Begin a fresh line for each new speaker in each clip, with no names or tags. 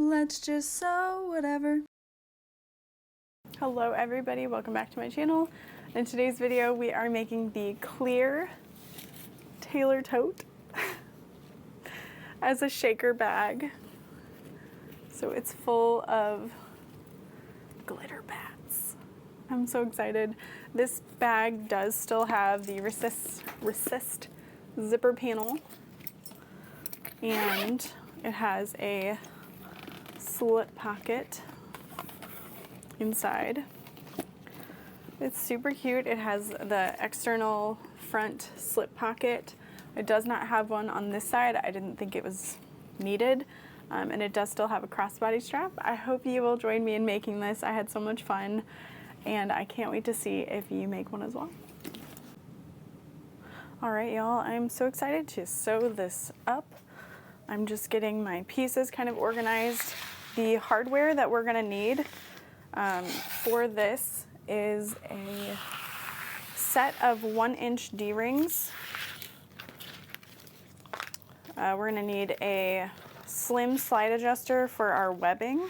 let's just sew whatever.
Hello everybody, welcome back to my channel. In today's video we are making the clear tailor tote as a shaker bag. So it's full of glitter bats. I'm so excited. This bag does still have the recessed zipper panel, and it has a slip pocket inside. It's super cute. It has the external front slip pocket. It does not have one on this side. I didn't think it was needed. And it does still have a crossbody strap. I hope you will join me in making this. I had so much fun, and I can't wait to see if you make one as well. All right, y'all, I'm so excited to sew this up. I'm just getting my pieces kind of organized. The hardware that we're gonna need for this is a set of 1-inch D-rings. We're gonna need a slim slide adjuster for our webbing,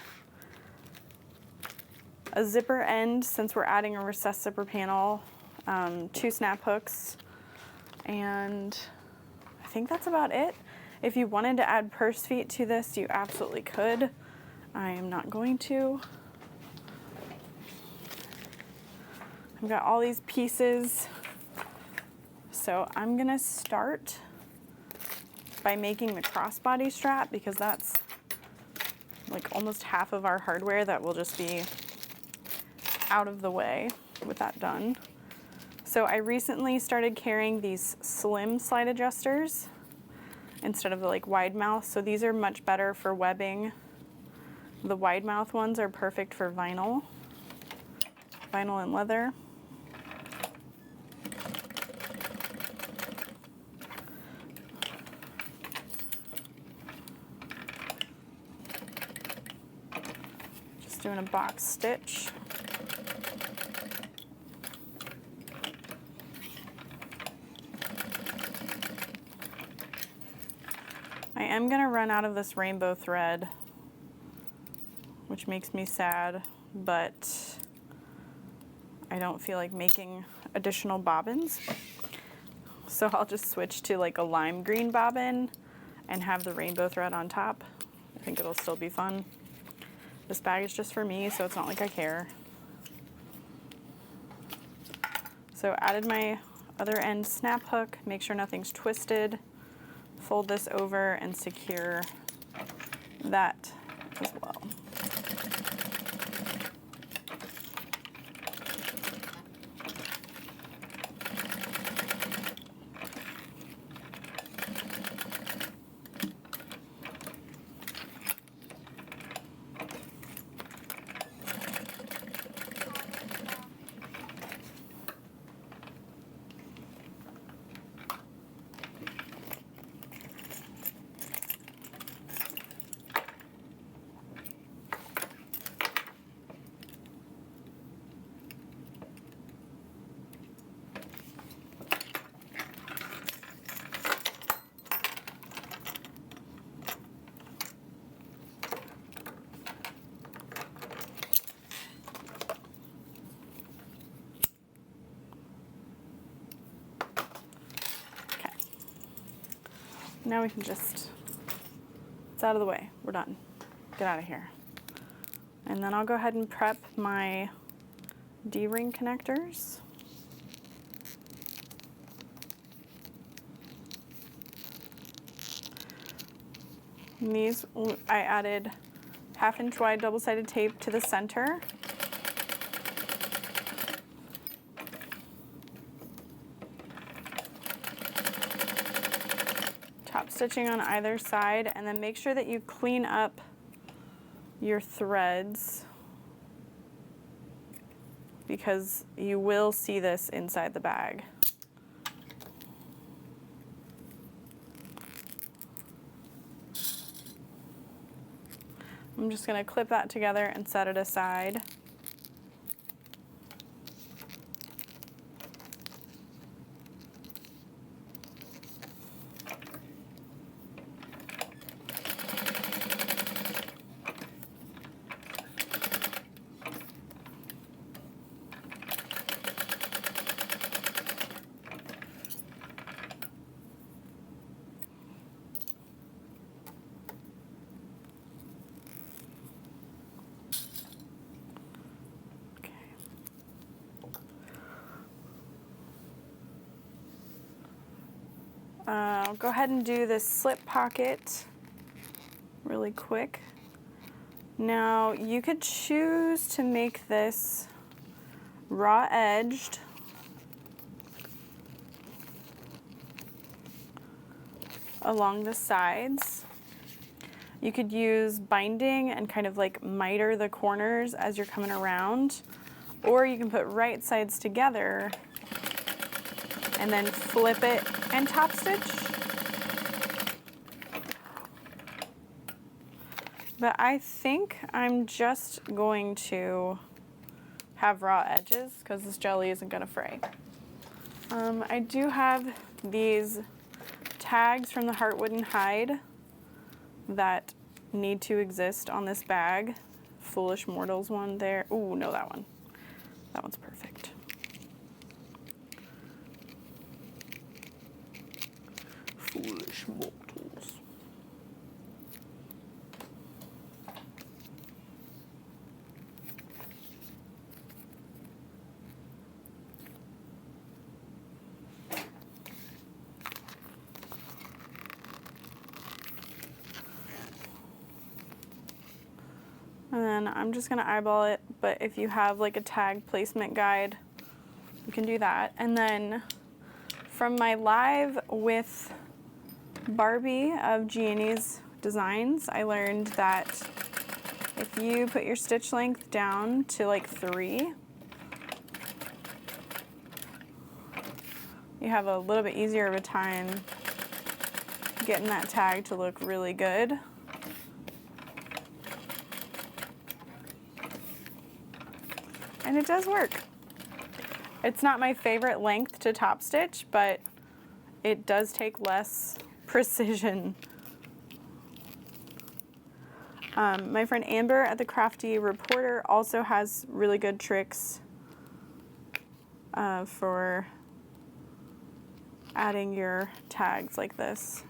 a zipper end since we're adding a recessed zipper panel, 2 snap hooks, and I think that's about it. If you wanted to add purse feet to this, you absolutely could. I am not going to. I've got all these pieces, so I'm gonna start by making the crossbody strap because that's like almost half of our hardware that will just be out of the way with that done. So I recently started carrying these slim slide adjusters instead of the like wide mouth. So these are much better for webbing. The wide mouth ones are perfect for vinyl and leather. Just doing a box stitch. I am gonna run out of this rainbow thread, which makes me sad, but I don't feel like making additional bobbins. So I'll just switch to like a lime green bobbin and have the rainbow thread on top. I think it'll still be fun. This bag is just for me, so it's not like I care. So added my other end snap hook, make sure nothing's twisted. Fold this over and secure that as well. Now we can just, it's out of the way, we're done. Get out of here. And then I'll go ahead and prep my D-ring connectors. And these, I added 1/2-inch wide double-sided tape to the center. Top stitching on either side, and then make sure that you clean up your threads because you will see this inside the bag. I'm just going to clip that together and set it aside. I'll go ahead and do this slip pocket really quick. Now you could choose to make this raw edged along the sides. You could use binding and kind of like miter the corners as you're coming around, or you can put right sides together and then flip it and top stitch. But I think I'm just going to have raw edges because this jelly isn't gonna fray. I do have these tags from the Heartwood and Hide that need to exist on this bag. Foolish Mortals one there. Ooh, no, that one. That one's perfect. Foolish Mortals. And then I'm just gonna eyeball it, but if you have like a tag placement guide, you can do that. And then from my live with Barbie of Gianni's Designs, I learned that if you put your stitch length down to like 3, you have a little bit easier of a time getting that tag to look really good. And it does work. It's not my favorite length to top stitch, but it does take less precision. My friend Amber at the Crafty Reporter also has really good tricks for adding your tags like this.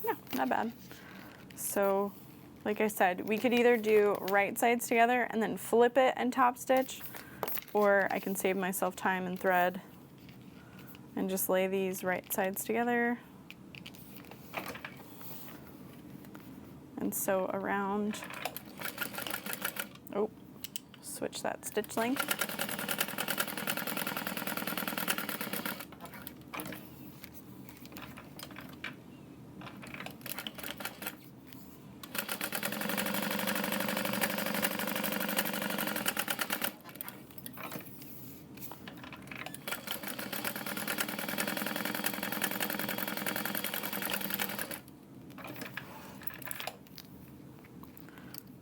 Yeah, not bad. So, like I said, we could either do right sides together and then flip it and top stitch, or I can save myself time and thread and just lay these right sides together and sew around. Oh, switch that stitch length.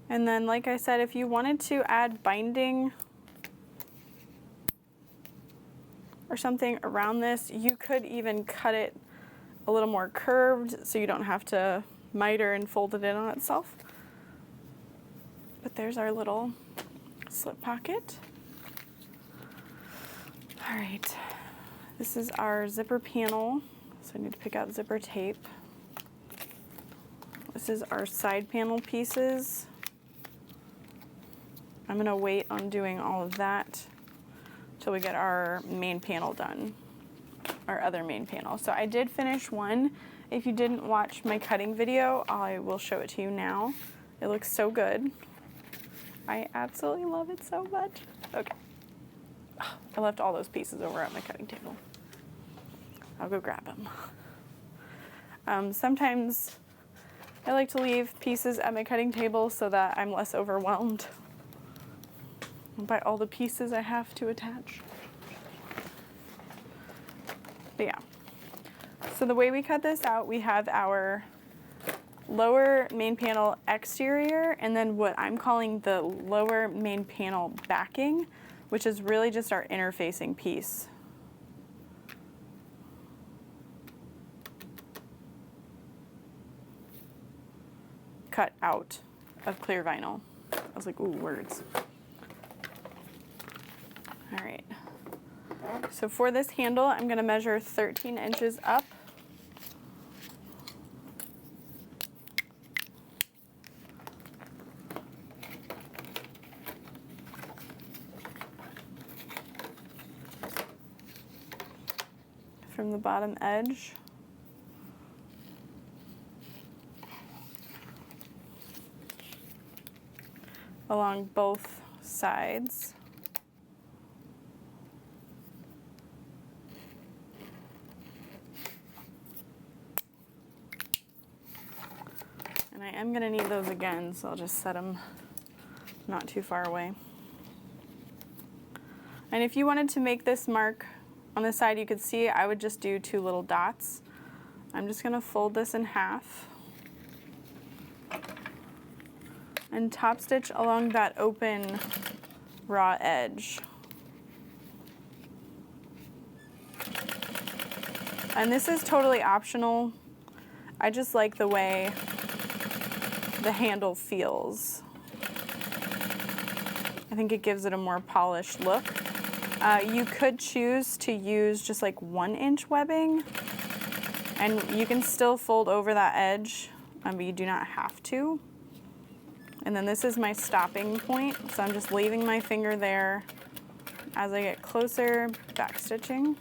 And then, like I said, if you wanted to add binding or something around this, you could even cut it a little more curved so you don't have to miter and fold it in on itself. But there's our little slip pocket. All right, this is our zipper panel. So I need to pick out zipper tape. This is our side panel pieces. I'm gonna wait on doing all of that till we get our main panel done, our other main panel. So I did finish one. If you didn't watch my cutting video, I will show it to you now. It looks so good. I absolutely love it so much. Okay. I left all those pieces over at my cutting table. I'll go grab them. Sometimes I like to leave pieces at my cutting table so that I'm less overwhelmed by all the pieces I have to attach. But yeah, so the way we cut this out, we have our lower main panel exterior and then what I'm calling the lower main panel backing, which is really just our interfacing piece. Cut out of clear vinyl. I was like, ooh, words. All right, so for this handle, I'm gonna measure 13 inches up. from the bottom edge. Along both sides. And I am going to need those again, so I'll just set them not too far away. And if you wanted to make this mark on the side, you could see I would just do 2 little dots. I'm just going to fold this in half and top stitch along that open raw edge. And this is totally optional. I just like the way the handle feels. I think it gives it a more polished look. You could choose to use just like 1-inch webbing, and you can still fold over that edge, but you do not have to. And then this is my stopping point, so I'm just leaving my finger there. As I get closer, back stitching.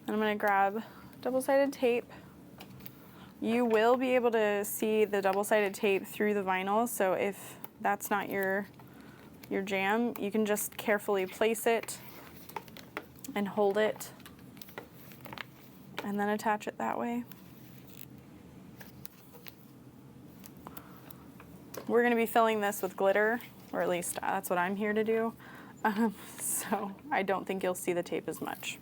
I'm going to grab double-sided tape. You will be able to see the double-sided tape through the vinyl, so if that's not your jam, you can just carefully place it and hold it and then attach it that way. We're going to be filling this with glitter, or at least that's what I'm here to do, so I don't think you'll see the tape as much.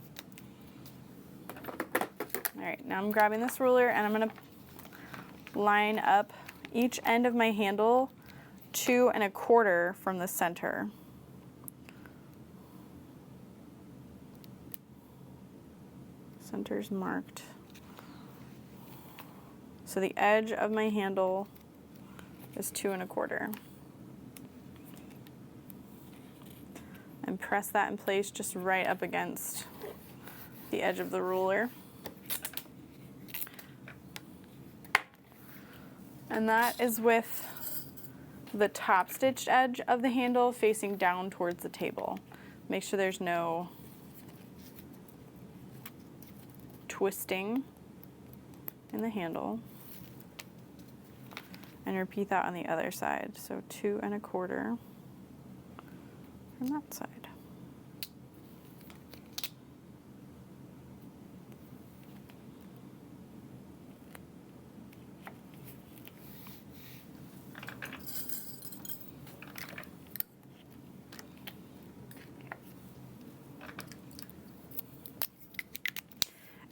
All right, now I'm grabbing this ruler and I'm gonna line up each end of my handle 2 1/4 from the center. Center's marked. So the edge of my handle is 2 1/4. And press that in place just right up against the edge of the ruler. And that is with the top stitched edge of the handle facing down towards the table. Make sure there's no twisting in the handle. And repeat that on the other side. So 2 1/4 from that side.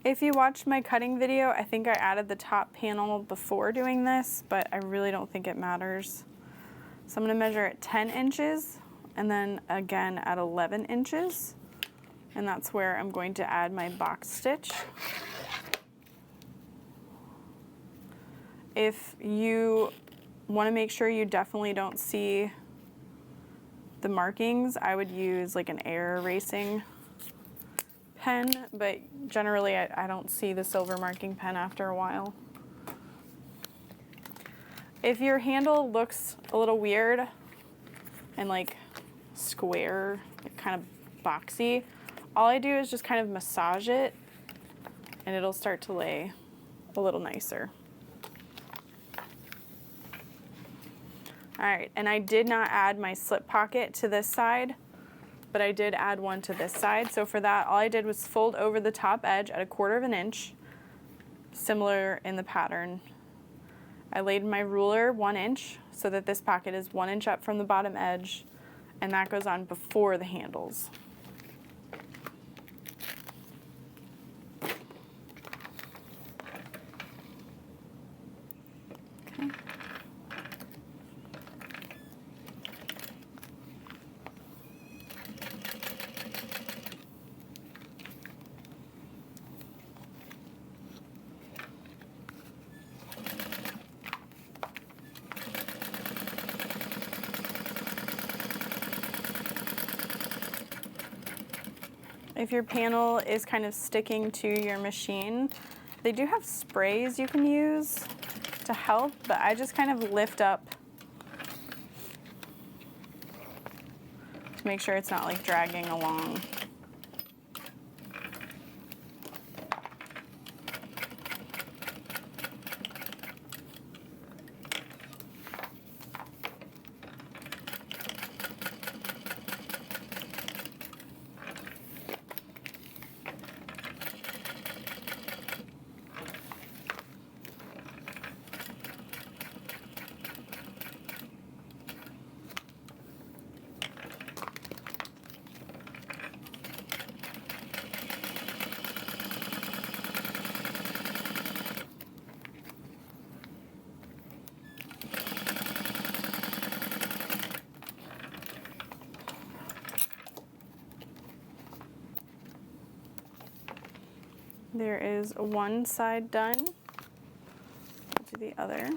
If you watched my cutting video, I think I added the top panel before doing this, but I really don't think it matters. So I'm going to measure at 10 inches and then again at 11 inches. And that's where I'm going to add my box stitch. If you want to make sure you definitely don't see the markings, I would use like an air erasing pen, but generally I don't see the silver marking pen after a while. If your handle looks a little weird and like square, like kind of boxy, all I do is just kind of massage it and it'll start to lay a little nicer. All right, and I did not add my slip pocket to this side, but I did add one to this side. So for that, all I did was fold over the top edge at 1/4 inch, similar in the pattern. I laid my ruler 1 inch so that this pocket is 1 inch up from the bottom edge, and that goes on before the handles. Okay. If your panel is kind of sticking to your machine, they do have sprays you can use to help, but I just kind of lift up to make sure it's not like dragging along. There is one side done. I'll do the other.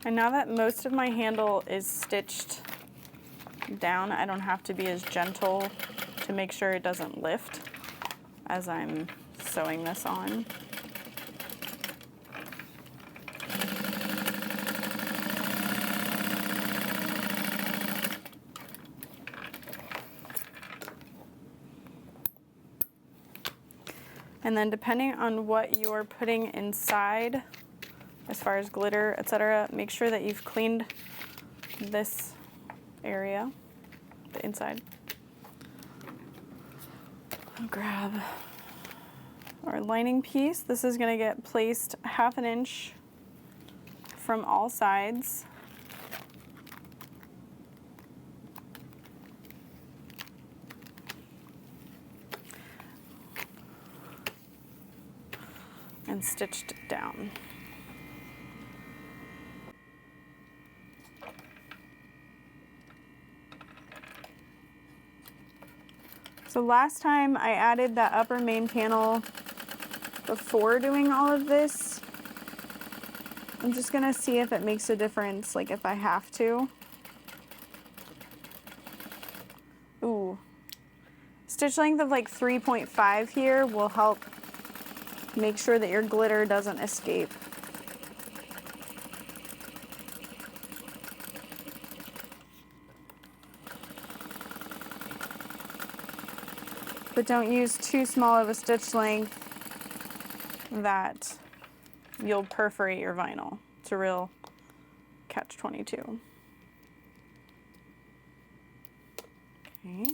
And now that most of my handle is stitched down, I don't have to be as gentle to make sure it doesn't lift as I'm sewing this on. And then depending on what you're putting inside, as far as glitter, etc., make sure that you've cleaned this area, the inside. I'll grab our lining piece. This is going to get placed 1/2 inch from all sides. And stitched down. So last time I added that upper main panel before doing all of this. I'm just gonna see if it makes a difference, like if I have to. Ooh. Stitch length of like 3.5 here will help make sure that your glitter doesn't escape. But don't use too small of a stitch length that you'll perforate your vinyl. It's a real catch-22. Okay,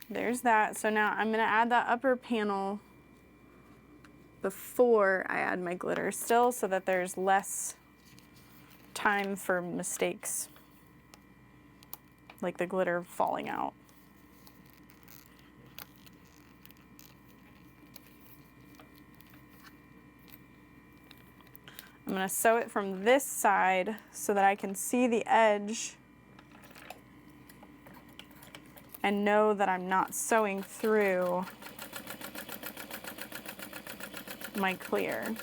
there's that. So now I'm gonna add that upper panel before I add my glitter still, so that there's less time for mistakes, like the glitter falling out. I'm going to sew it from this side so that I can see the edge and know that I'm not sewing through my clear.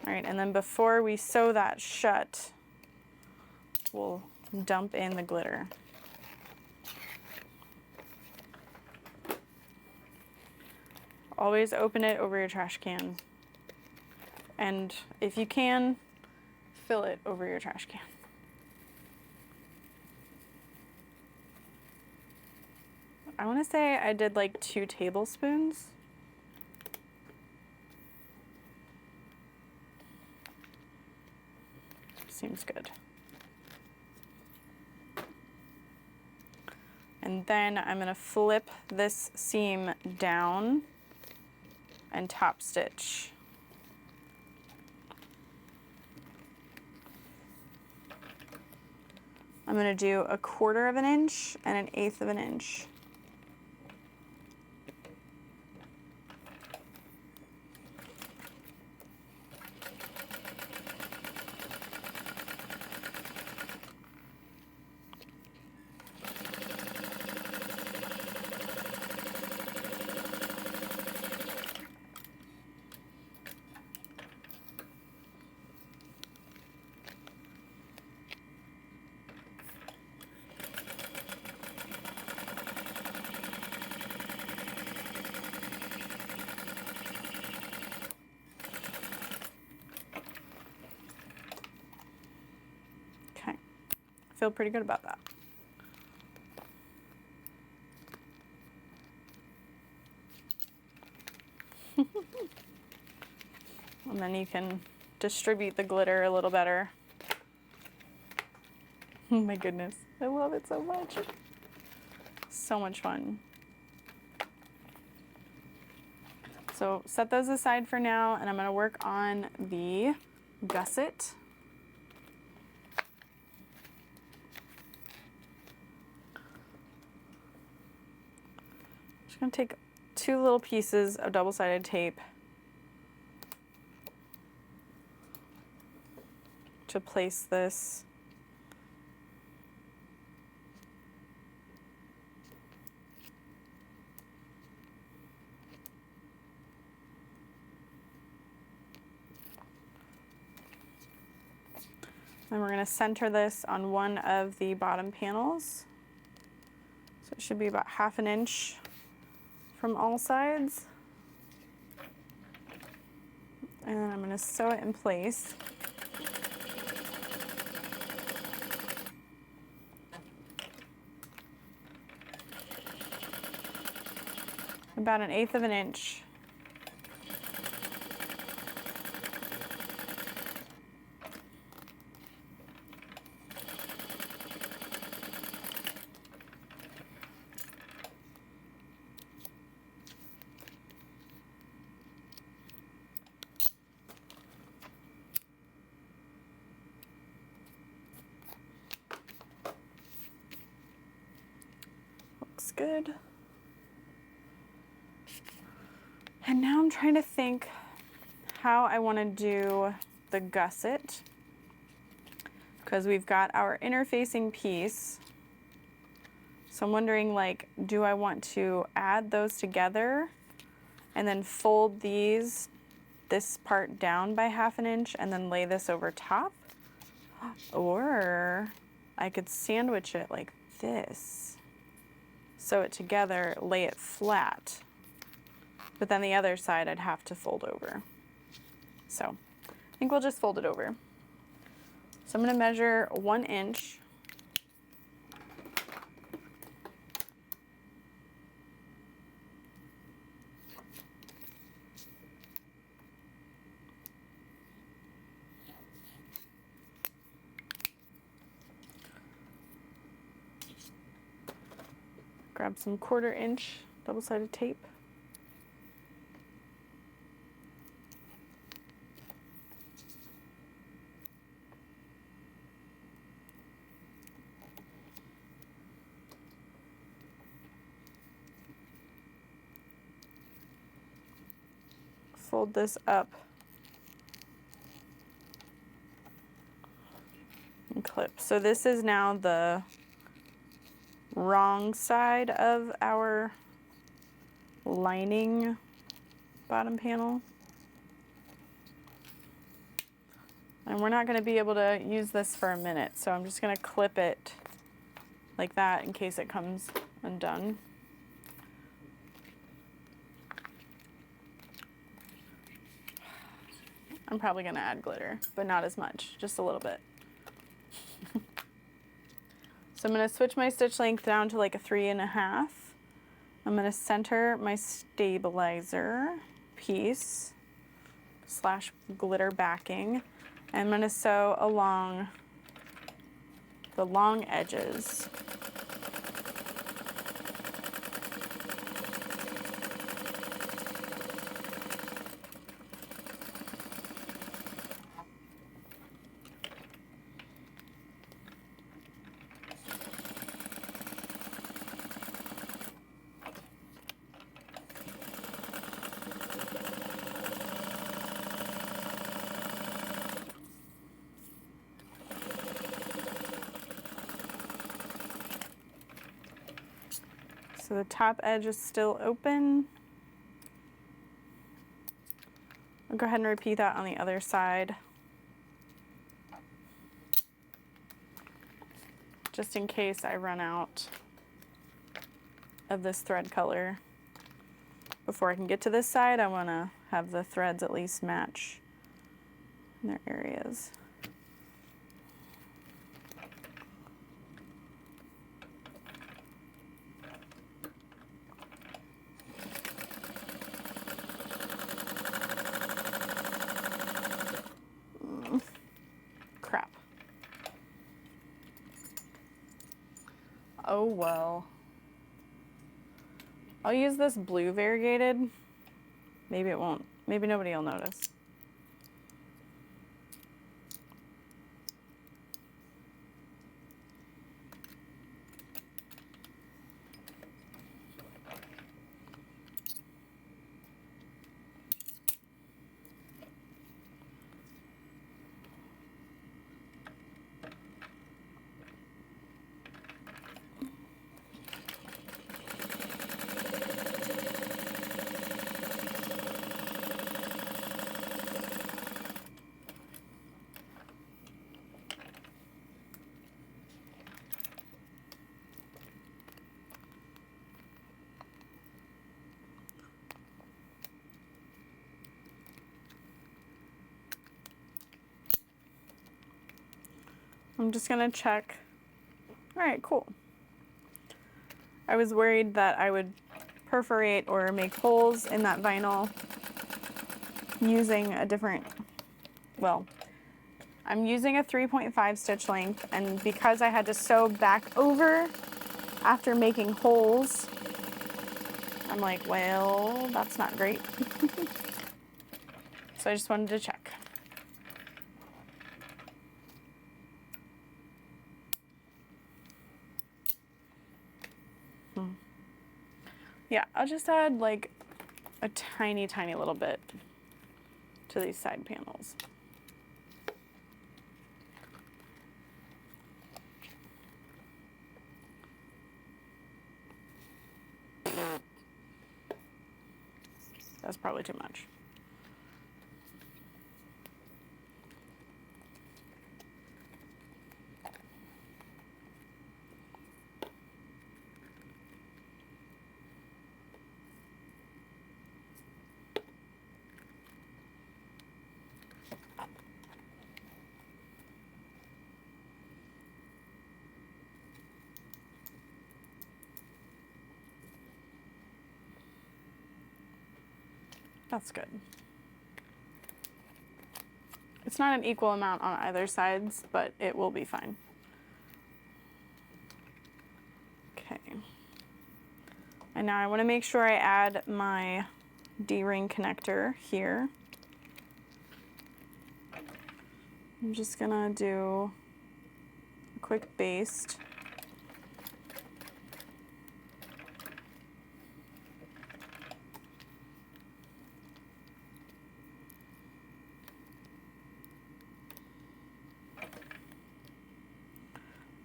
All right, and then before we sew that shut, we'll dump in the glitter. Always open it over your trash can. And if you can, fill it over your trash can. I want to say I did like 2 tablespoons. Seems good. And then I'm going to flip this seam down and top stitch I'm going to do 1/4 of an inch and 1/8 of an inch. Feel pretty good about that. And then you can distribute the glitter a little better. Oh my goodness, I love it so much. So much fun. So set those aside for now, and I'm going to work on the gusset. I'm going to take 2 little pieces of double-sided tape to place this. And we're going to center this on one of the bottom panels. So it should be about 1/2 inch from all sides. And then I'm going to sew it in place. About 1/8 of an inch. Looks good. And now I'm trying to think how I want to do the gusset, because we've got our interfacing piece. So I'm wondering, like, do I want to add those together and then fold this part down by 1/2 inch and then lay this over top? Or I could sandwich it like this, sew it together, lay it flat, but then the other side I'd have to fold over. So I think we'll just fold it over. So I'm going to measure 1 inch. Grab some 1/4 inch double-sided tape. Fold this up and clip. So this is now the wrong side of our lining bottom panel. And we're not going to be able to use this for a minute, so I'm just going to clip it like that in case it comes undone. I'm probably going to add glitter, but not as much, just a little bit. So I'm going to switch my stitch length down to like a 3.5. I'm going to center my stabilizer piece / glitter backing, and I'm going to sew along the long edges. So the top edge is still open. I'll go ahead and repeat that on the other side, just in case I run out of this thread color. Before I can get to this side, I want to have the threads at least match in their areas. Crap. Oh well. I'll use this blue variegated. Maybe it won't. Maybe nobody will notice. I'm just gonna check. All right, cool. I was worried that I would perforate or make holes in that vinyl using a different, well, I'm using a 3.5 stitch length, and because I had to sew back over after making holes, I'm like, well, that's not great. So I just wanted to check. Yeah, I'll just add like a tiny, tiny little bit to these side panels. That's probably too much. That's good. It's not an equal amount on either sides, but it will be fine. Okay. And now I want to make sure I add my D-ring connector here. I'm just gonna do a quick baste.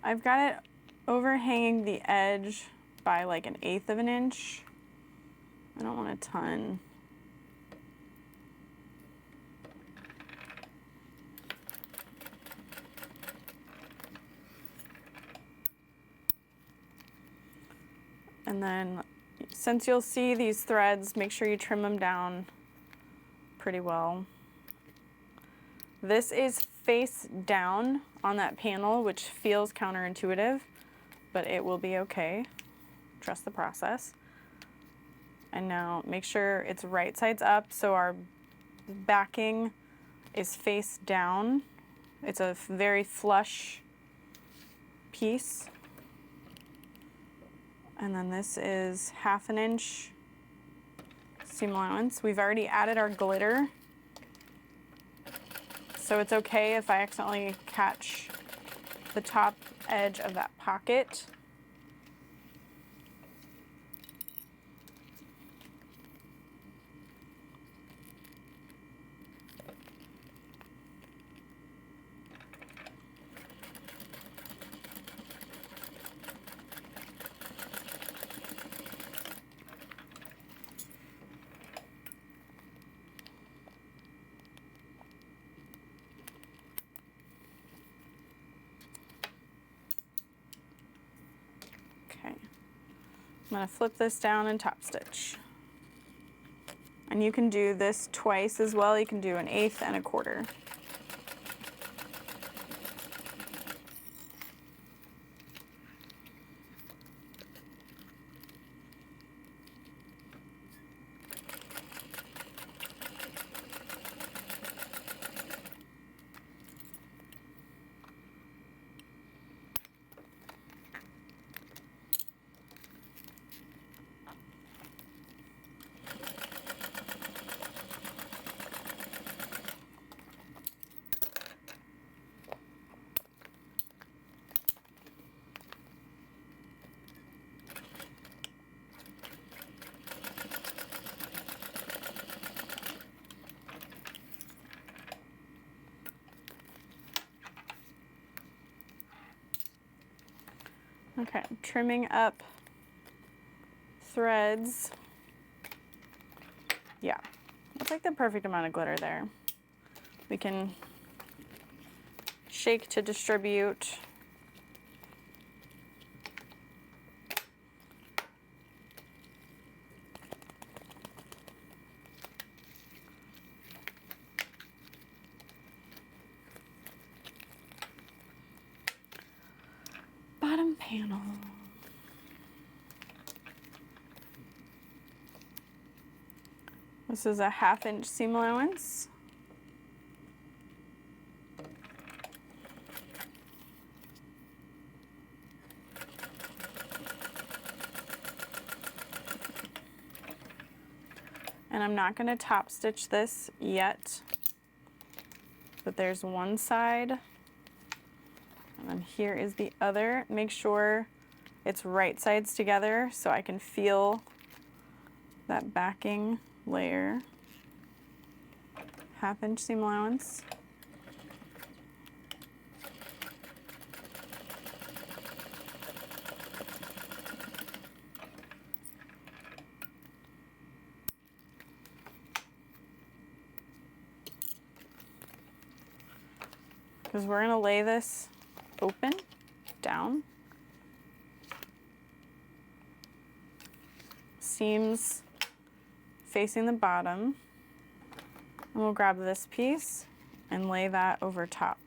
I've got it overhanging the edge by like 1/8 of an inch. I don't want a ton. And then since you'll see these threads, make sure you trim them down pretty well. This is face down on that panel, which feels counterintuitive, but it will be okay. Trust the process. And now make sure it's right sides up so our backing is face down. It's a very flush piece. And then this is 1/2 inch seam allowance. We've already added our glitter, so it's okay if I accidentally catch the top edge of that pocket. I'm going to flip this down and top stitch. And you can do this twice as well. You can do an 1/8 and a 1/4. Okay, trimming up threads. Yeah, that's like the perfect amount of glitter there. We can shake to distribute. Bottom panel. This is a 1/2 inch seam allowance. And I'm not going to top stitch this yet, but there's one side, and then here is the other. Make sure it's right sides together so I can feel that backing layer. 1/2 inch seam allowance. Because we're going to lay this open, down. Seams facing the bottom. And we'll grab this piece and lay that over top.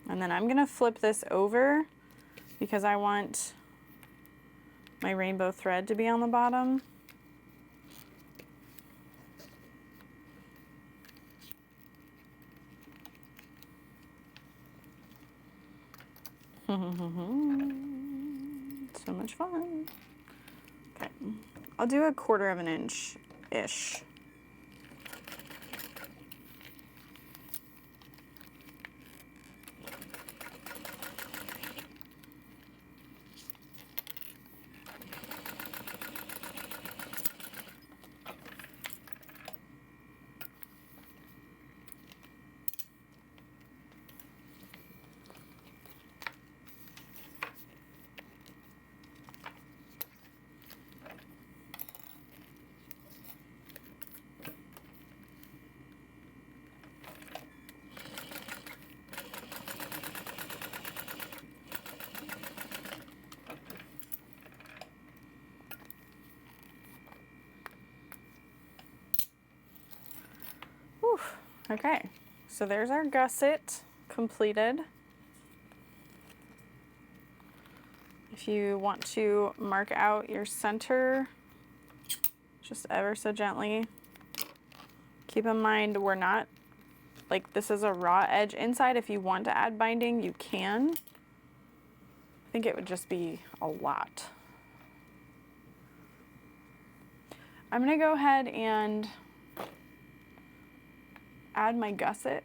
And then I'm going to flip this over because I want my rainbow thread to be on the bottom. So much fun. Okay, I'll do 1/4 inch-ish. Whew. Okay, so there's our gusset completed. If you want to mark out your center, just ever so gently. Keep in mind we're not, like this is a raw edge inside. If you want to add binding, you can. I think it would just be a lot. I'm gonna go ahead and add my gusset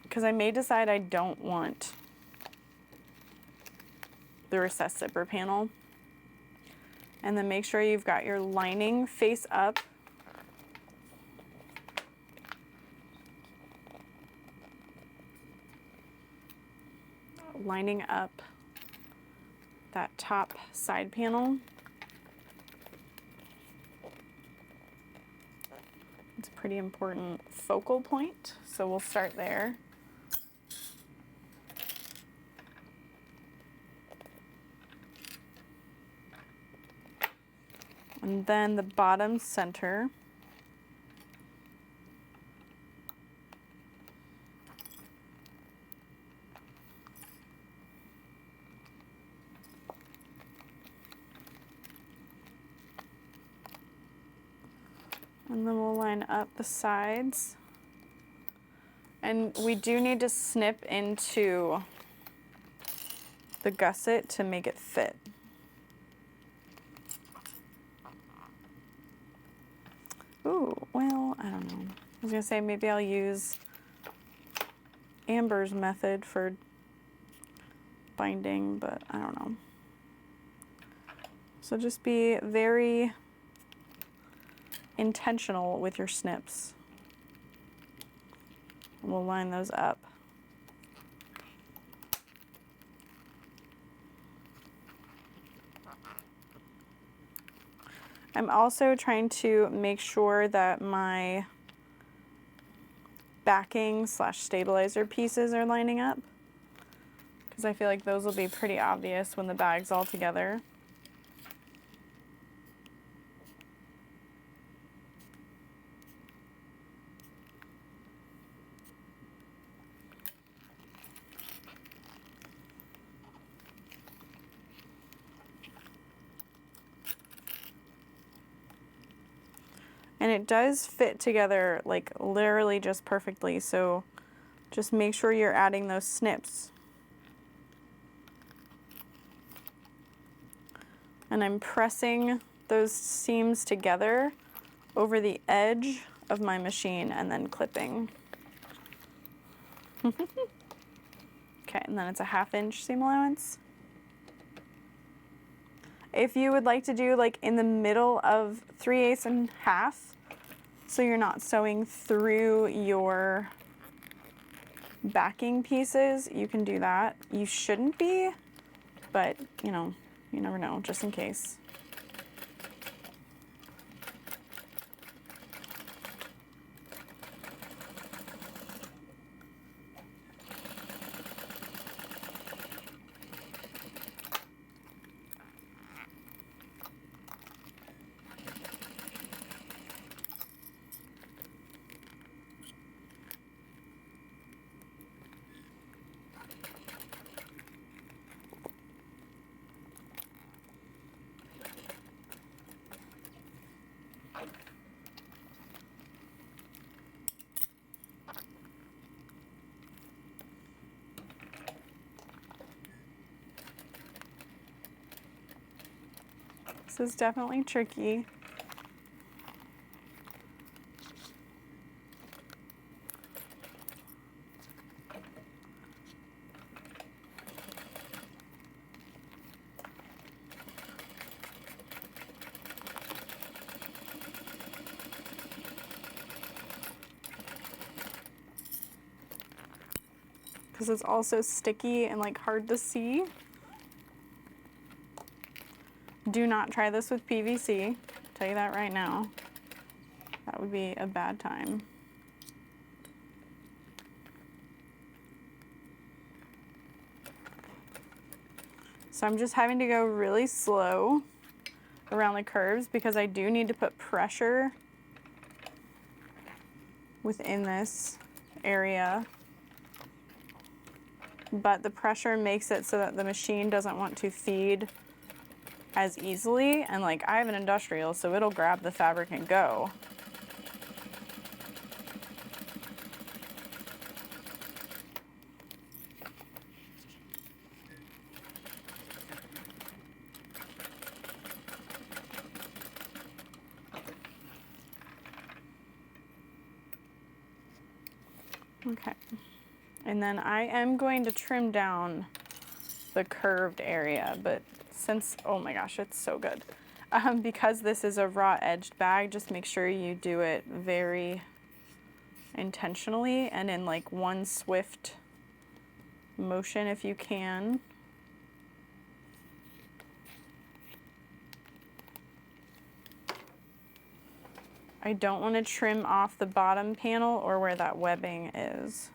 because I may decide I don't want the recessed zipper panel. And then make sure you've got your lining face up. Lining up that top side panel. It's a pretty important focal point, so we'll start there. And then the bottom center. And then we'll line up the sides. And we do need to snip into the gusset to make it fit. Ooh, well, I don't know. I was gonna say maybe I'll use Amber's method for binding, but I don't know. So just be very intentional with your snips. We'll line those up. I'm also trying to make sure that my backing / stabilizer pieces are lining up, because I feel like those will be pretty obvious when the bag's all together. And it does fit together like literally just perfectly, so just make sure you're adding those snips. And I'm pressing those seams together over the edge of my machine and then clipping. Okay, and then it's a 1/2 inch seam allowance. If you would like to do like in the middle of 3/8 and 1/2, so you're not sewing through your backing pieces, you can do that. You shouldn't be, but you know, you never know, just in case. This is definitely tricky. Because it's also sticky and like hard to see. Do not try this with PVC. I'll tell you that right now. That would be a bad time. So I'm just having to go really slow around the curves because I do need to put pressure within this area. But the pressure makes it so that the machine doesn't want to feed as easily, and like I have an industrial, so it'll grab the fabric and go. Okay, and then I am going to trim down the curved area, but since, oh my gosh, it's so good. Because this is a raw edged bag, just make sure you do it very intentionally and in like one swift motion if you can. I don't want to trim off the bottom panel or where that webbing is.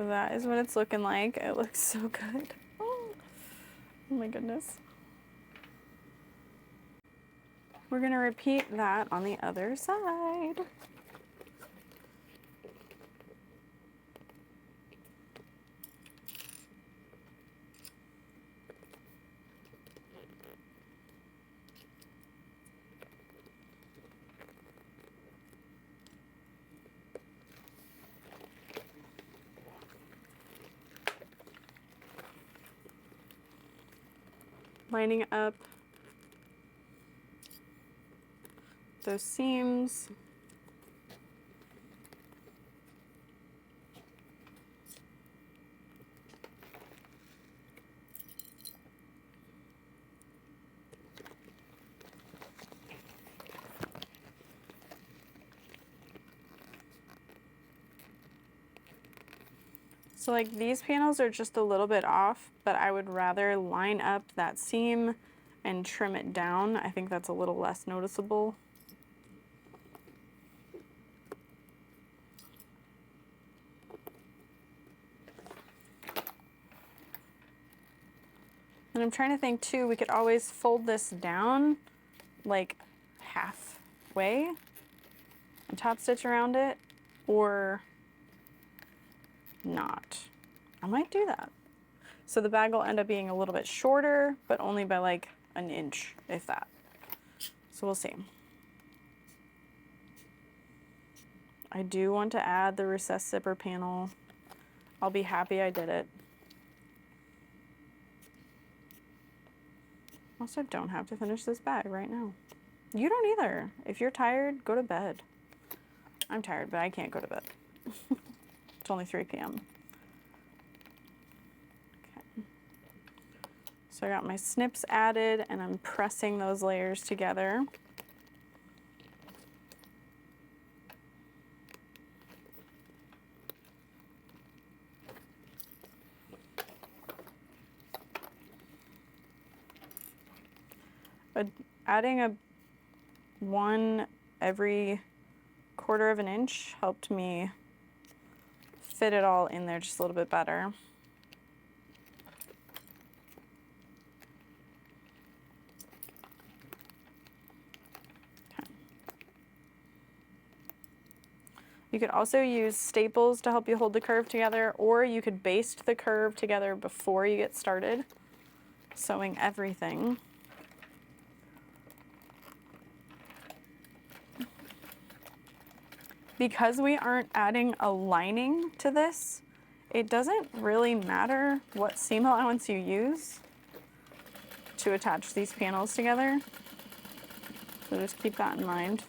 So that is what it's looking like. It looks so good. Oh my goodness. We're gonna repeat that on the other side. Lining up those seams. So like these panels are just a little bit off, but I would rather line up that seam and trim it down. I think that's a little less noticeable. And I'm trying to think too, we could always fold this down like halfway and top stitch around it, or not. I might do that. So the bag will end up being a little bit shorter, but only by like an inch, if that. So we'll see. I do want to add the recessed zipper panel. I'll be happy I did it. Also, don't have to finish this bag right now. You don't either. If you're tired, go to bed. I'm tired, but I can't go to bed. It's only 3 p.m. Okay. So I got my snips added and I'm pressing those layers together. Adding a 1 every 1/4 of an inch helped me fit it all in there just a little bit better. Okay. You could also use staples to help you hold the curve together, or you could baste the curve together before you get started sewing everything. Because we aren't adding a lining to this, it doesn't really matter what seam allowance you use to attach these panels together. So just keep that in mind.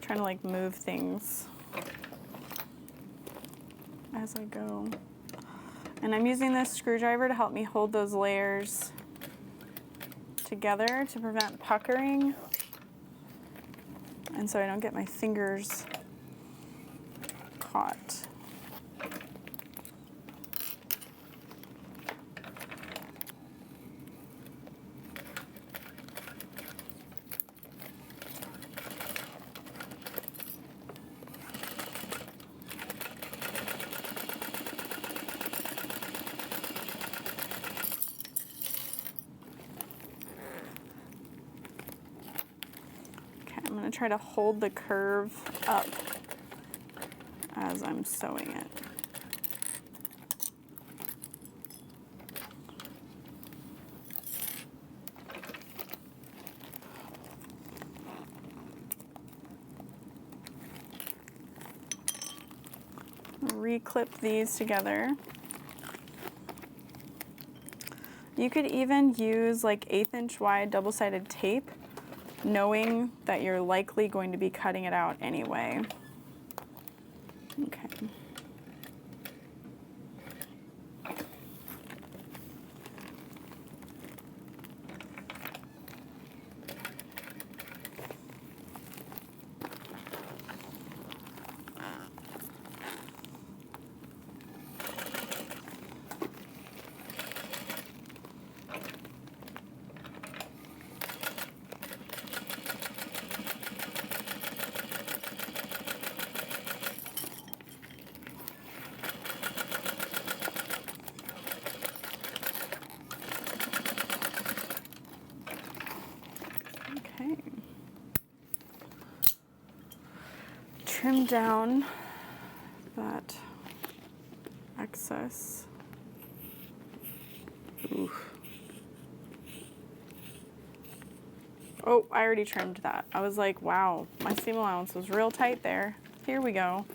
Trying to like move things as I go. And I'm using this screwdriver to help me hold those layers together to prevent puckering, and so I don't get my fingers caught. I'm going to try to hold the curve up as I'm sewing it. Reclip these together. You could even use like 1/8 inch wide double-sided tape, knowing that you're likely going to be cutting it out anyway. Okay. trim down that excess. Ooh. Oh, I already trimmed that. I was like, wow, my seam allowance was real tight there. Here we go.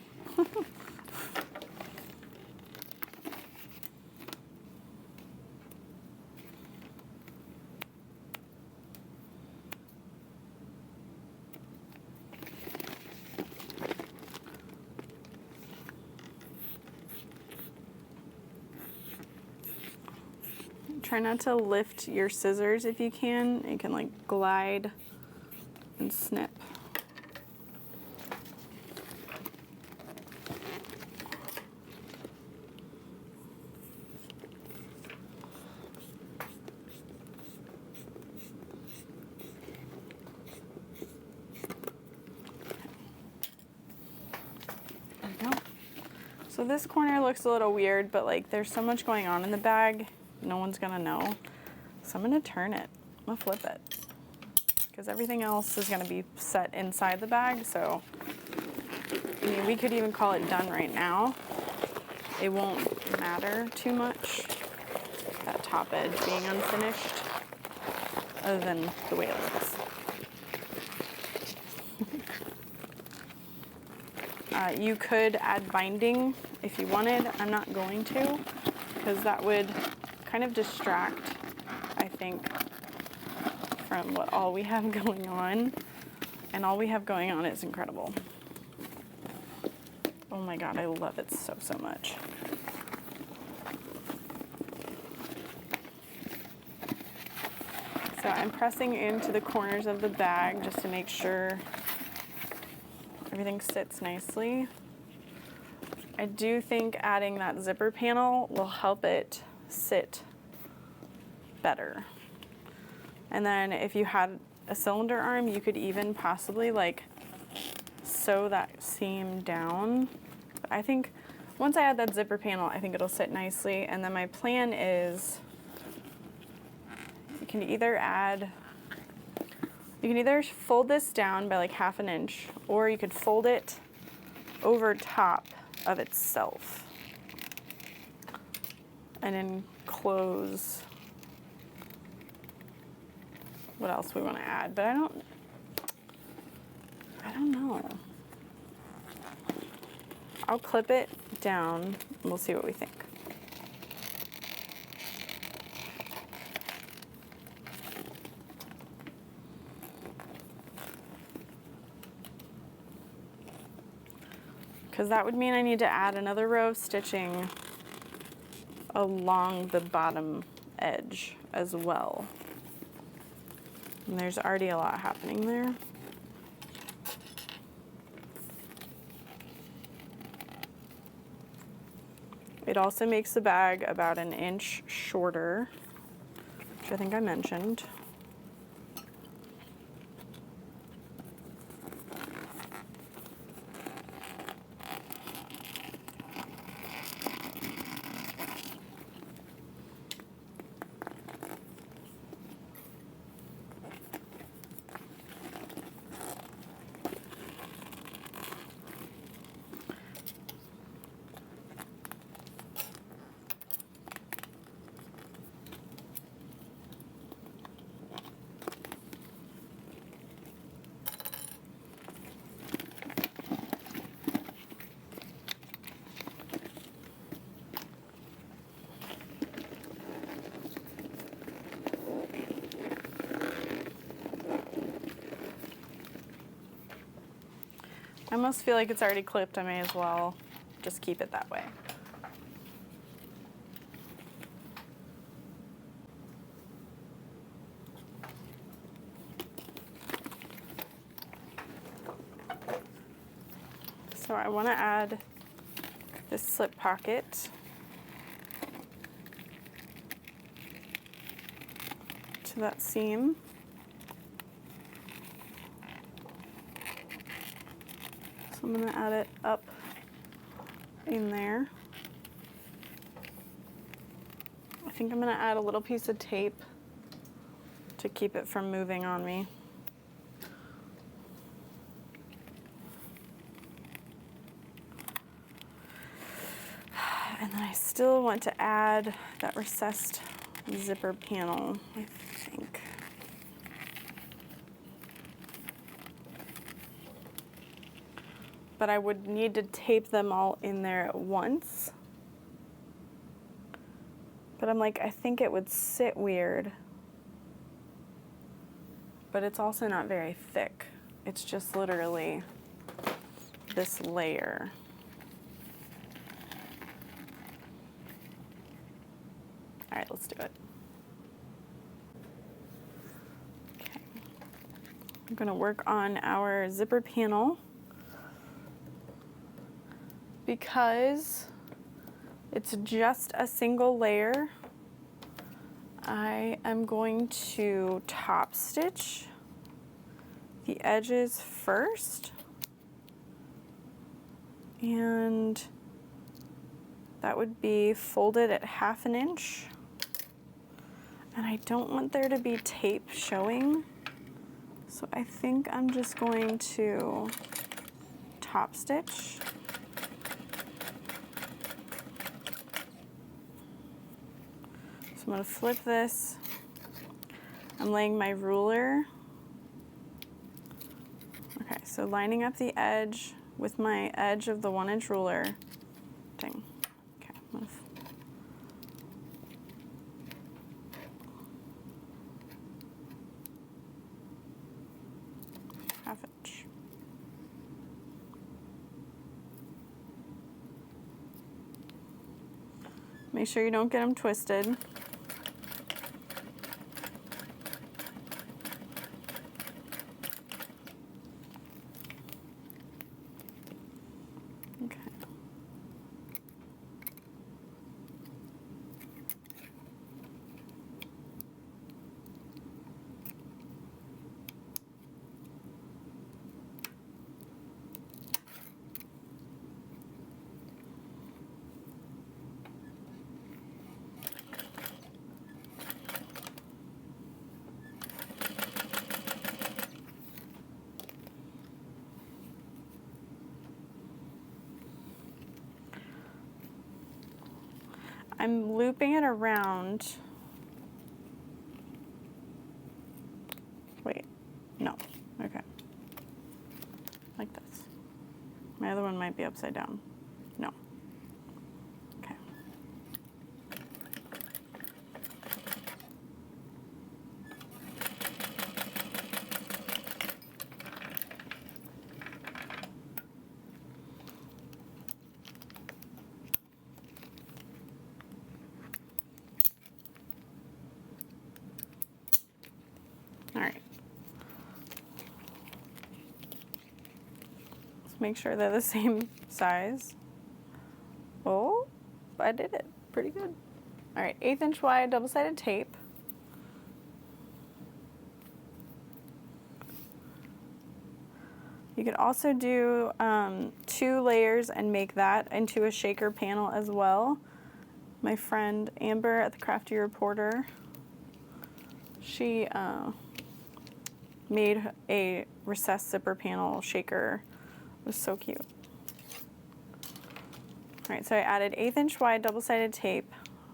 Try not to lift your scissors if you can. You can like glide and snip. There we go. So this corner looks a little weird, but like there's so much going on in the bag, no one's gonna know. So I'm gonna turn it, I'm gonna flip it. Because everything else is gonna be set inside the bag, so I mean, we could even call it done right now. It won't matter too much, that top edge being unfinished, other than the way it looks. You could add binding if you wanted. I'm not going to, because that would kind of distract, I think, from what all we have going on. And all we have going on is incredible. Oh my God, I love it so, so much. So I'm pressing into the corners of the bag just to make sure everything sits nicely. I do think adding that zipper panel will help it sit better. And then if you had a cylinder arm, you could even possibly like sew that seam down. But I think once I add that zipper panel, I think it'll sit nicely. And then my plan is you can either fold this down by like 1/2 inch, or you could fold it over top of itself and then close what else we want to add, but I don't know. I'll clip it down and we'll see what we think. Because that would mean I need to add another row of stitching along the bottom edge as well. And there's already a lot happening there. It also makes the bag about 1 inch shorter, which I think I mentioned. I almost feel like it's already clipped. I may as well just keep it that way. So I want to add this slip pocket to that seam. So I'm going to add it up in there. I think I'm going to add a little piece of tape to keep it from moving on me. And then I still want to add that recessed zipper panel, I think. But I would need to tape them all in there at once. But I'm like, I think it would sit weird. But it's also not very thick. It's just literally this layer. All right, let's do it. Okay. I'm gonna work on our zipper panel because it's just a single layer. I am going to top stitch the edges first, and that would be folded at 1/2 inch. And I don't want there to be tape showing, so I think I'm just going to top stitch. So I'm going to flip this. I'm laying my ruler. Okay, so lining up the edge with my edge of the 1-inch ruler. Dang. Okay, I'm gonna half inch. Make sure you don't get them twisted. Okay. I'm looping it around. Wait, no, okay. Like this. My other one might be upside down. No. Okay. All right. Let's make sure they're the same size. Oh, I did it. Pretty good. All right, 1/8 inch wide double-sided tape. You could also do 2 layers and make that into a shaker panel as well. My friend Amber at the Crafty Reporter, she made a recessed zipper panel shaker. It was so cute. All right, so I added 1/8 inch wide double-sided tape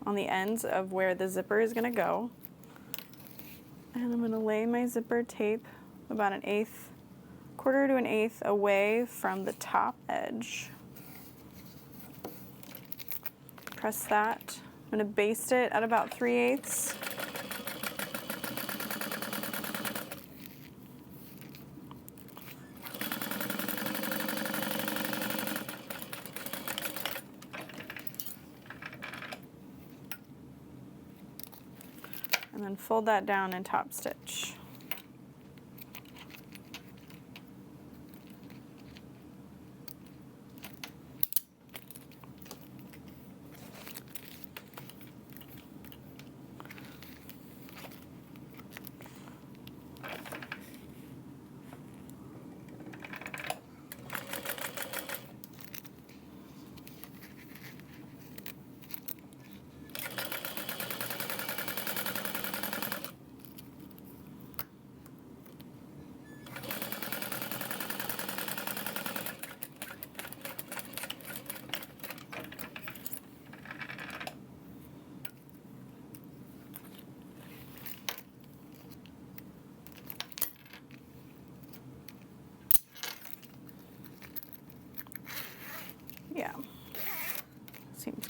on the ends of where the zipper is gonna go. And I'm gonna lay my zipper tape about 1/8, 1/4 to 1/8 away from the top edge. Press that. I'm gonna baste it at about 3/8. And then fold that down and top stitch.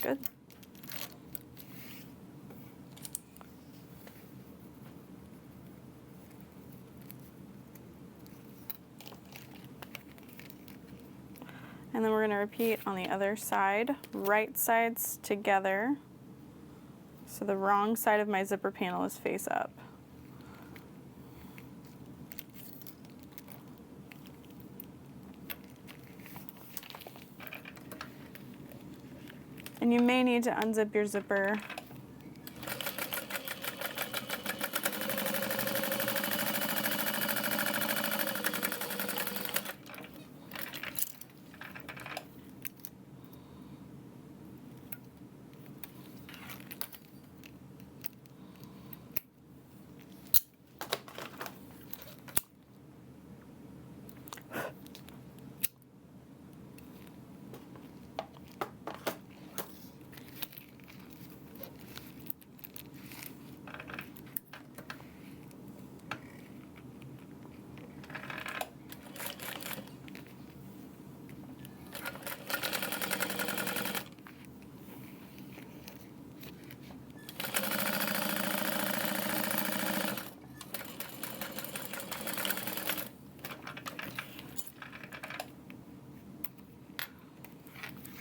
good. And then we're going to repeat on the other side, right sides together. So the wrong side of my zipper panel is face up. And you may need to unzip your zipper.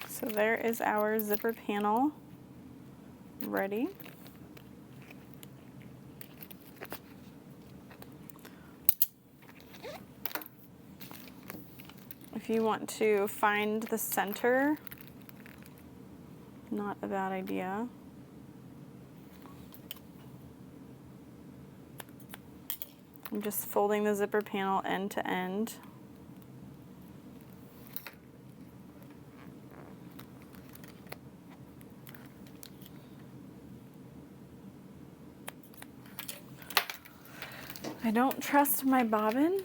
So there is our zipper panel ready. If you want to find the center, not a bad idea. I'm just folding the zipper panel end to end. I don't trust my bobbin.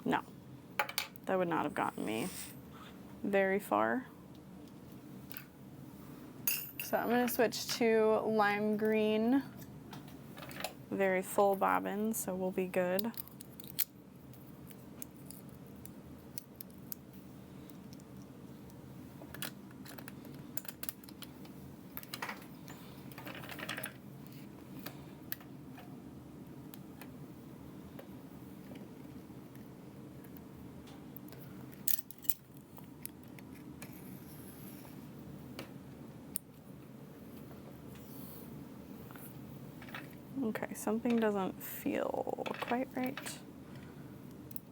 No, that would not have gotten me very far. So I'm going to switch to lime green, very full bobbin, so we'll be good. Okay, something doesn't feel quite right.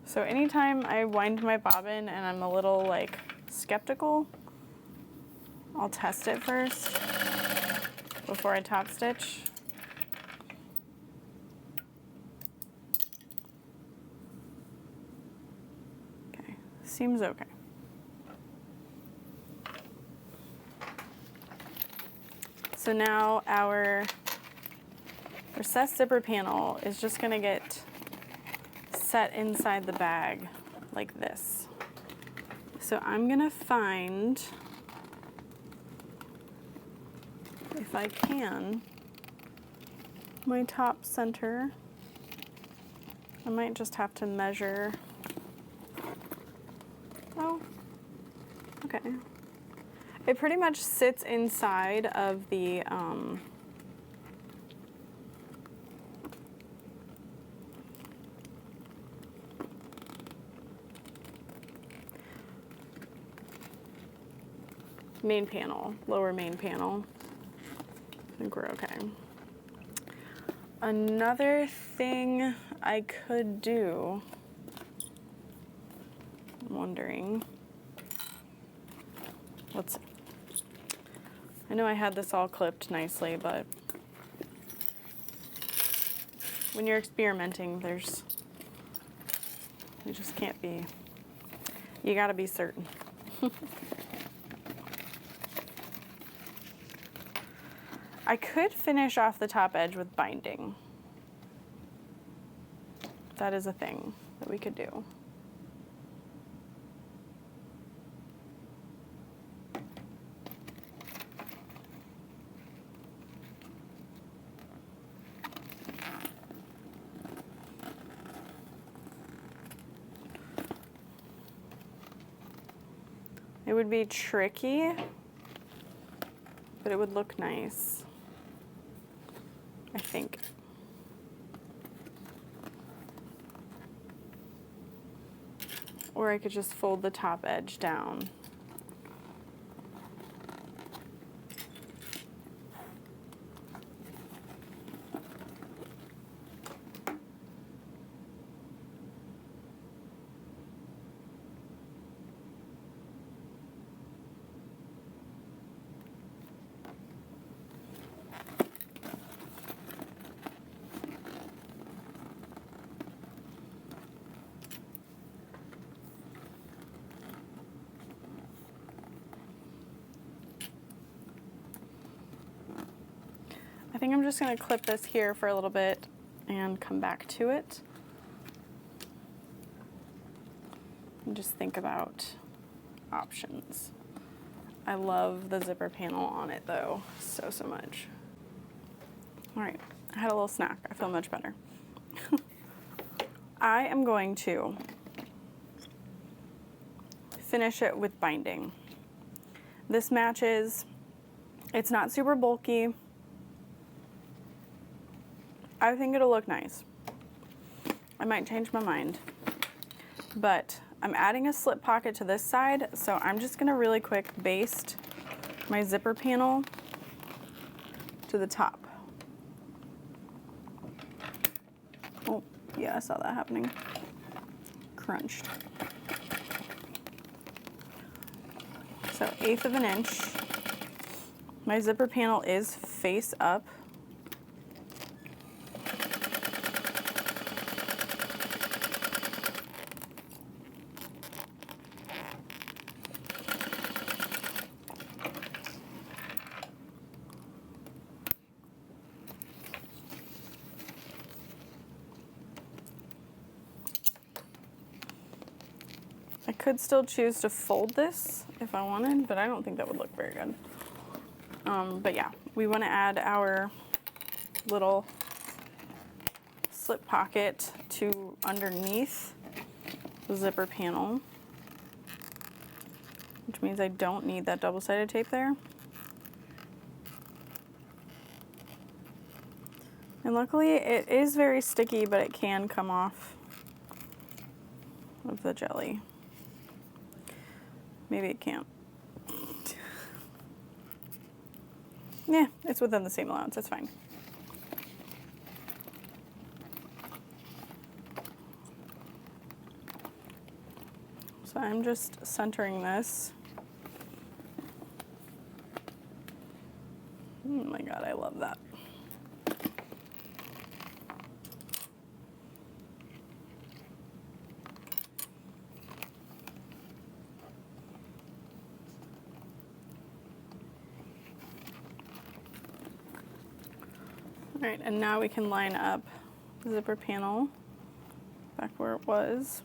So anytime I wind my bobbin and I'm a little like skeptical, I'll test it first before I top stitch. Okay, seems okay. So now our recessed zipper panel is just going to get set inside the bag like this. So I'm going to find, if I can, my top center. I might just have to measure. Oh, okay. It pretty much sits inside of the main panel, lower main panel. I think we're okay. Another thing I could do, I'm wondering, let's see. I know I had this all clipped nicely, but when you're experimenting, you just can't be, you gotta be certain. I could finish off the top edge with binding. That is a thing that we could do. It would be tricky, but it would look nice, I think. Or I could just fold the top edge down. I think I'm just going to clip this here for a little bit and come back to it. And just think about options. I love the zipper panel on it though, so much. All right, I had a little snack. I feel much better. I am going to finish it with binding. This matches. It's not super bulky. I think it'll look nice. I might change my mind, but I'm adding a slip pocket to this side, so I'm just gonna really quick baste my zipper panel to the top. Oh, yeah, I saw that happening. Crunched. So 1/8 of an inch. My zipper panel is face up. I could still choose to fold this if I wanted, but I don't think that would look very good. But yeah, we want to add our little slip pocket to underneath the zipper panel, which means I don't need that double-sided tape there. And luckily it is very sticky, but it can come off of the jelly. Maybe it can't. Yeah, it's within the same allowance, that's fine. So I'm just centering this. Oh my God, I love that. All right, and now we can line up the zipper panel back where it was.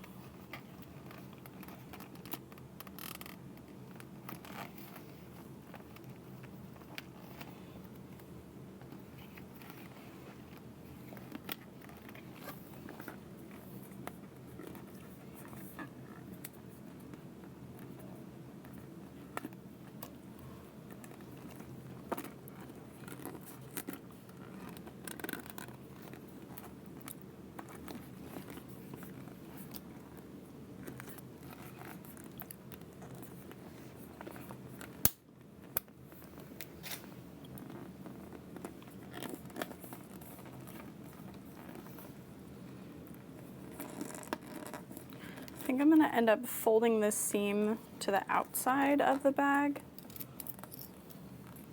I think I'm going to end up folding this seam to the outside of the bag,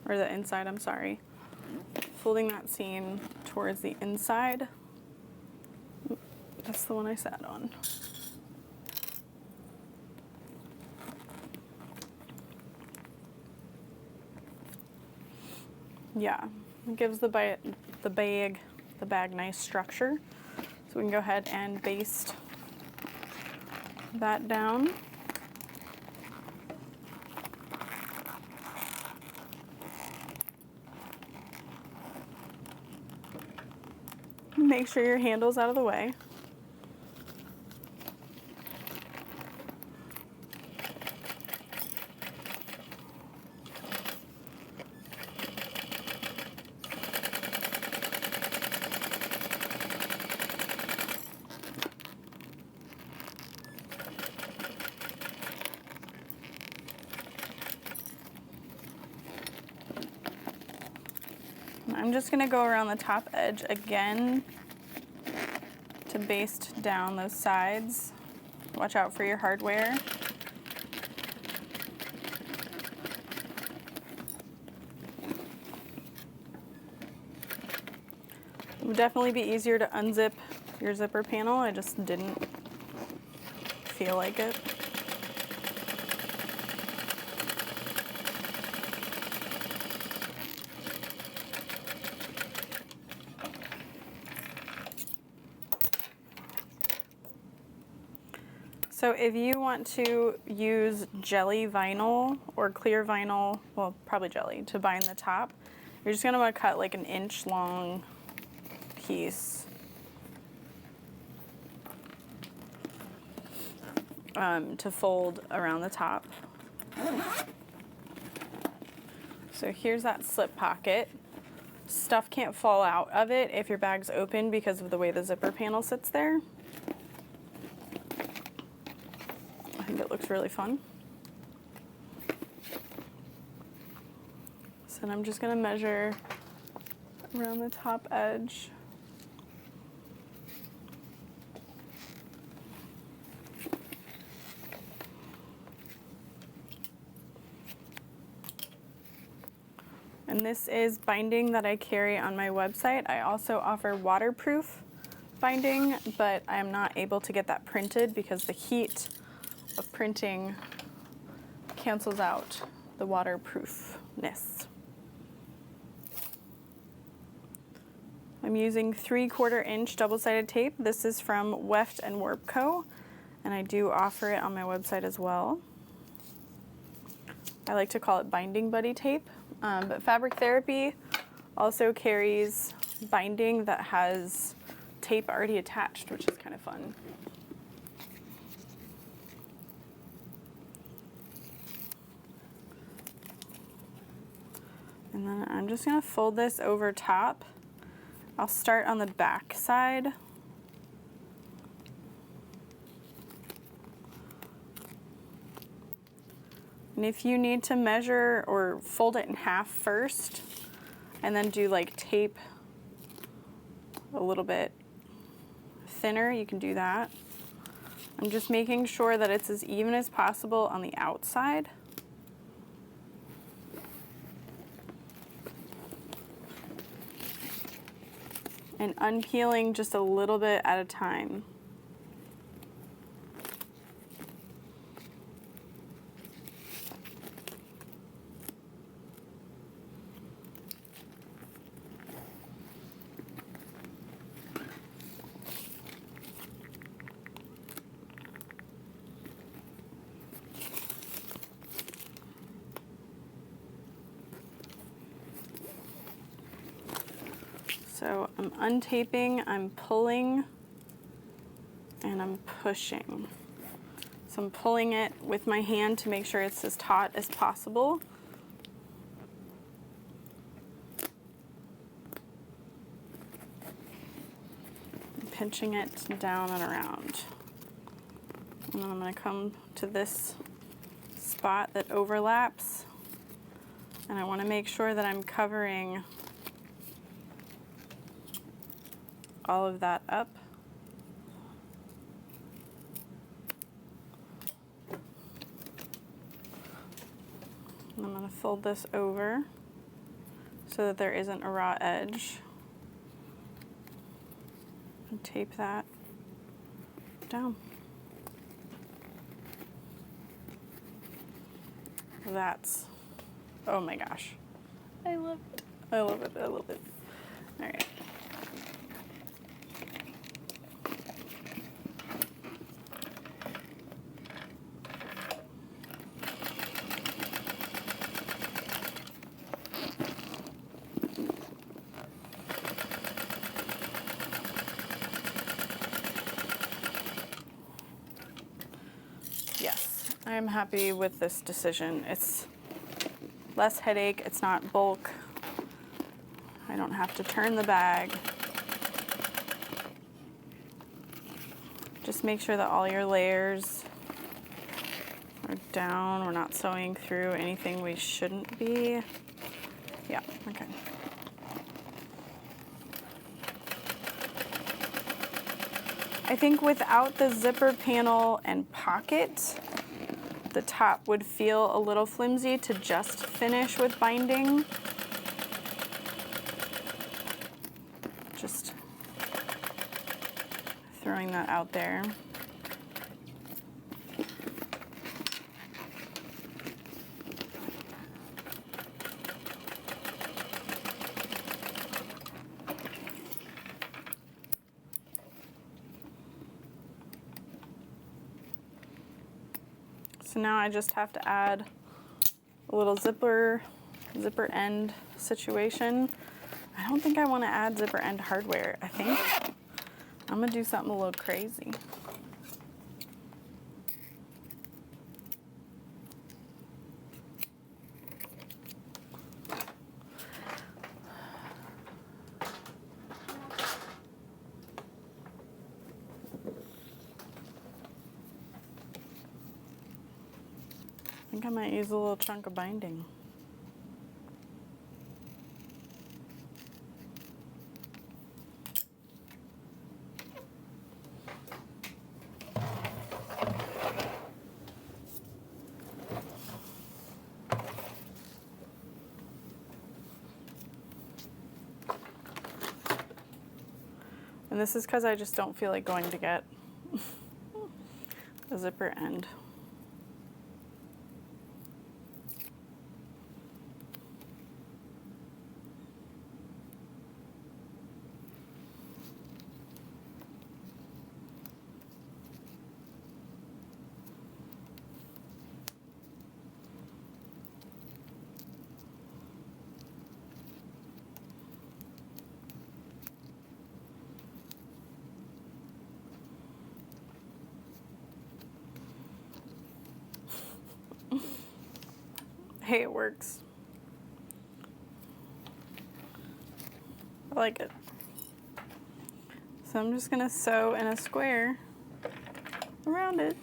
or the inside, I'm sorry. Folding that seam towards the inside. That's the one I sat on. Yeah, it gives the bag nice structure. So we can go ahead and baste that down. Make sure your handle's out of the way. I'm just gonna go around the top edge again to baste down those sides. Watch out for your hardware. It would definitely be easier to unzip your zipper panel. I just didn't feel like it. So if you want to use jelly vinyl or clear vinyl, well, probably jelly, to bind the top, you're just gonna wanna cut like an inch long piece. To fold around the top. So here's that slip pocket. Stuff can't fall out of it if your bag's open because of the way the zipper panel sits there. I think it looks really fun. So then I'm just gonna measure around the top edge. And this is binding that I carry on my website. I also offer waterproof binding, but I am not able to get that printed because the heat of printing cancels out the waterproofness. I'm using 3/4 inch double-sided tape. This is from Weft and Warp Co., and I do offer it on my website as well. I like to call it Binding Buddy tape, but Fabric Therapy also carries binding that has tape already attached, which is kind of fun. And then I'm just gonna fold this over top. I'll start on the back side. And if you need to measure or fold it in half first and then do like tape a little bit thinner, you can do that. I'm just making sure that it's as even as possible on the outside. And unpeeling just a little bit at a time. So I'm untaping, I'm pulling, and I'm pushing. So I'm pulling it with my hand to make sure it's as taut as possible. I'm pinching it down and around. And then I'm going to come to this spot that overlaps, and I want to make sure that I'm covering all of that up. And I'm going to fold this over so that there isn't a raw edge. And tape that down. That's, oh my gosh. I love it. I love it. I love it. All right. Yes, I'm happy with this decision. It's less headache, it's not bulk. I don't have to turn the bag. Just make sure that all your layers are down. We're not sewing through anything we shouldn't be. Yeah, okay. I think without the zipper panel and pocket, the top would feel a little flimsy to just finish with binding. Just throwing that out there. So now I just have to add a little zipper end situation. I don't think I want to add zipper end hardware. I think I'm gonna do something a little crazy. I think I might use a little chunk of binding. And this is because I just don't feel like going to get a zipper end. Hey, it works. I like it. So I'm just gonna sew in a square around it.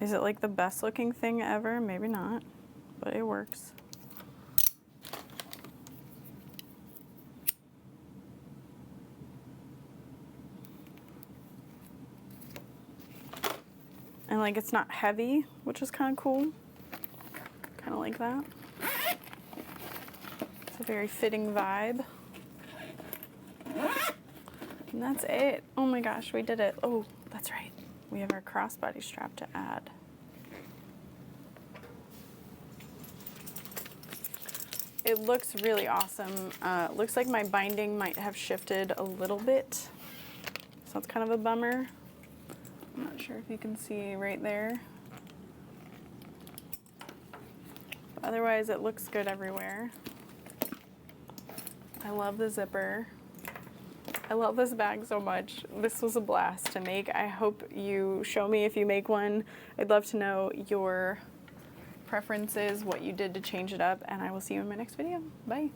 Is it like the best looking thing ever? Maybe not, but it works. And like it's not heavy, which is kind of cool. Kind of like that. It's a very fitting vibe. And that's it. Oh my gosh, we did it. Oh, that's right. We have our crossbody strap to add. It looks really awesome. Looks like my binding might have shifted a little bit. So that's kind of a bummer. I'm not sure if you can see right there. But otherwise, it looks good everywhere. I love the zipper. I love this bag so much. This was a blast to make. I hope you show me if you make one. I'd love to know your preferences, what you did to change it up, and I will see you in my next video. Bye.